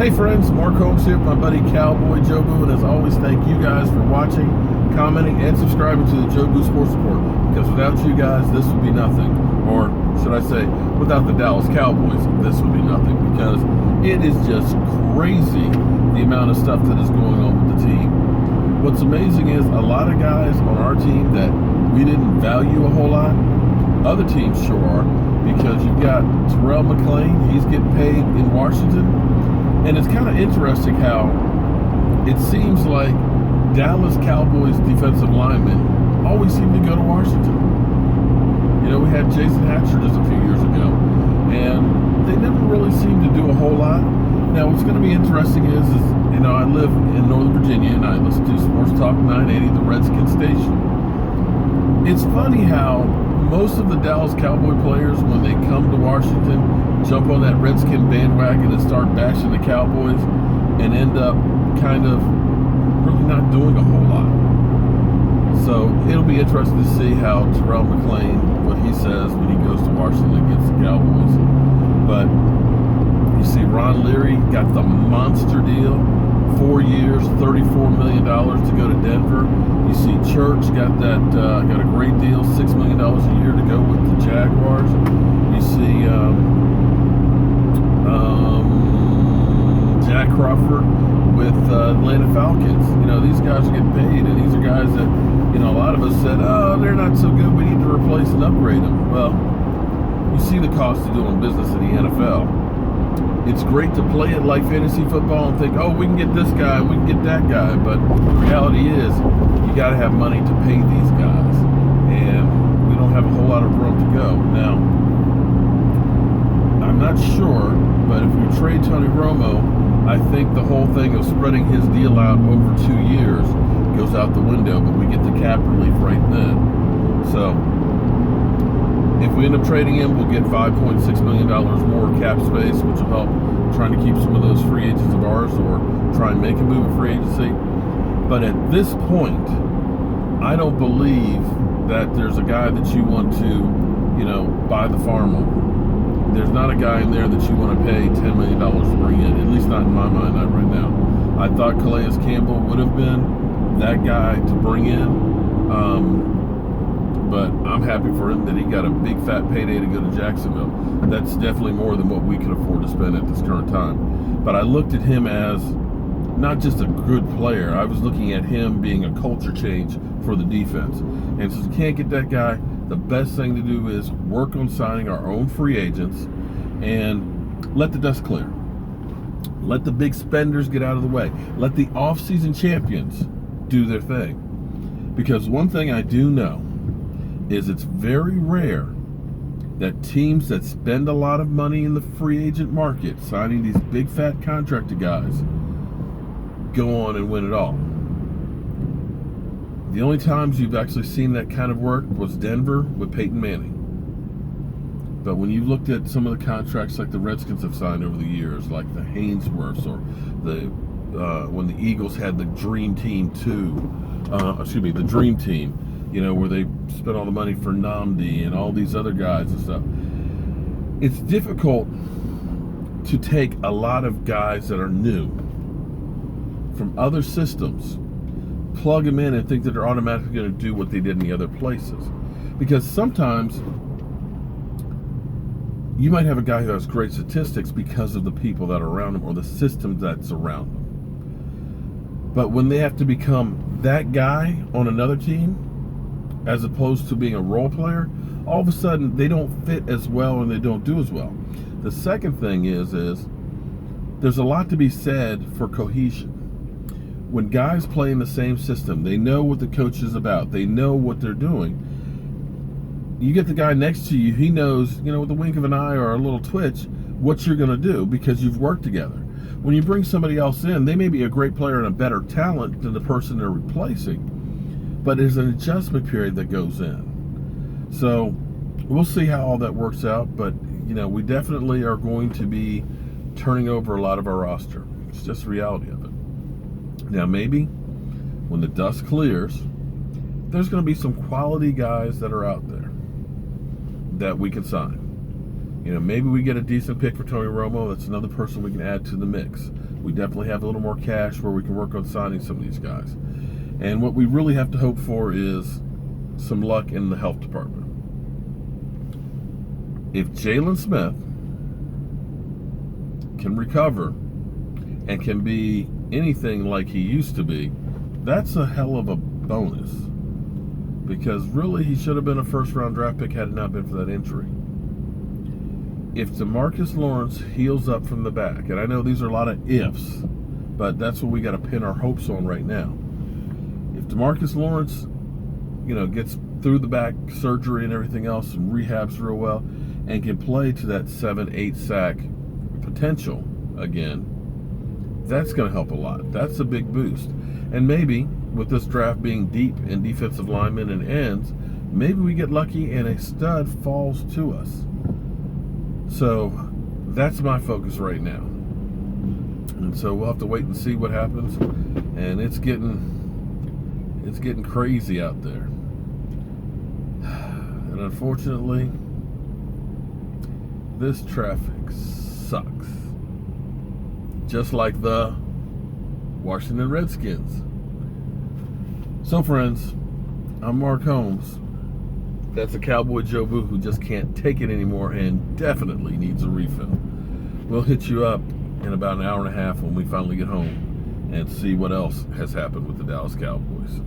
Hey friends, Mark Holmes here with my buddy Cowboy Joe Boo, and as always, thank you guys for watching, commenting, and subscribing to the Joe Boo Sports Report, because without you guys, this would be nothing. Or should I say, without the Dallas Cowboys, this would be nothing, because it is just crazy the amount of stuff that is going on with the team. What's amazing is a lot of guys on our team that we didn't value a whole lot, other teams sure are, because you've got Terrell McCain, he's getting paid in Washington. And it's kind of interesting how it seems like Dallas Cowboys defensive linemen always seem to go to Washington. You know, we had Jason Hatcher just a few years ago, and they never really seem to do a whole lot. Now, what's going to be interesting is you know, I live in Northern Virginia, and I listen to Sports Talk 980, the Redskin station. It's funny how most of the Dallas Cowboy players, when they come to Washington, jump on that Redskin bandwagon and start bashing the Cowboys and end up kind of really not doing a whole lot. So it'll be interesting to see how Terrell McCain, what he says when he goes to Washington against the Cowboys. But you see Ron Leary got the monster deal, 4 years, $34 million to go to Denver. You see Church got a great deal, $6 million a year to go with the Jaguars. You see Jack Crawford with Atlanta Falcons. You know, these guys are getting paid, and these are guys that, you know, a lot of us said, oh, they're not so good, we need to replace and upgrade them. Well, you see the cost of doing business in the NFL. It's great to play it like fantasy football and think, oh, we can get this guy, we can get that guy. But the reality is, you got to have money to pay these guys. And we don't have a whole lot of room to go. Now, I'm not sure, but if we trade Tony Romo, I think the whole thing of spreading his deal out over 2 years goes out the window, but we get the cap relief right then. So, if we end up trading him, we'll get $5.6 million more cap space, which will help trying to keep some of those free agents of ours or try and make a move in free agency. But at this point, I don't believe that there's a guy that you want to, you know, buy the farm on. There's not a guy in there that you want to pay $10 million to bring in, at least not in my mind, not right now. I thought Calais Campbell would have been that guy to bring in. But I'm happy for him that he got a big fat payday to go to Jacksonville. That's definitely more than what we could afford to spend at this current time. But I looked at him as not just a good player. I was looking at him being a culture change for the defense. And since we can't get that guy, the best thing to do is work on signing our own free agents and let the dust clear. Let the big spenders get out of the way. Let the off-season champions do their thing. Because one thing I do know is it's very rare that teams that spend a lot of money in the free agent market signing these big fat contracted guys go on and win it all. The only times you've actually seen that kind of work was Denver with Peyton Manning. But when you looked at some of the contracts like the Redskins have signed over the years, like the Hainsworths or when the Eagles had the Dream Team 2, the Dream Team, you know, where they spent all the money for Namdi and all these other guys and stuff. It's difficult to take a lot of guys that are new from other systems, plug them in and think that they're automatically going to do what they did in the other places. Because sometimes you might have a guy who has great statistics because of the people that are around him or the system that's around them. But when they have to become that guy on another team, as opposed to being a role player, all of a sudden they don't fit as well and they don't do as well. The second thing is there's a lot to be said for cohesion. When guys play in the same system, they know what the coach is about, they know what they're doing. You get the guy next to you, he knows, you know, with the wink of an eye or a little twitch, what you're going to do because you've worked together. When you bring somebody else in, they may be a great player and a better talent than the person they're replacing, but there's an adjustment period that goes in. So we'll see how all that works out, but you know, we definitely are going to be turning over a lot of our roster. It's just the reality of it. Now maybe when the dust clears, there's going to be some quality guys that are out there that we can sign. Maybe we get a decent pick for Tony Romo. That's another person we can add to the mix. We definitely have a little more cash where we can work on signing some of these guys. And what we really have to hope for is some luck in the health department. If Jalen Smith can recover and can be anything like he used to be, that's a hell of a bonus. Because really, he should have been a first-round draft pick had it not been for that injury. If DeMarcus Lawrence heals up from the back, and I know these are a lot of ifs, but that's what we got to pin our hopes on right now. If DeMarcus Lawrence, gets through the back surgery and everything else and rehabs real well and can play to that 7-8 sack potential again, that's going to help a lot. That's a big boost. And maybe with this draft being deep in defensive linemen and ends, maybe we get lucky and a stud falls to us. So that's my focus right now. And so we'll have to wait and see what happens. And it's getting crazy out there. And unfortunately, this traffic sucks. Just like the Washington Redskins. So friends, I'm Mark Holmes. That's a Cowboy Joe Boo who just can't take it anymore and definitely needs a refill. We'll hit you up in about an hour and a half when we finally get home and see what else has happened with the Dallas Cowboys.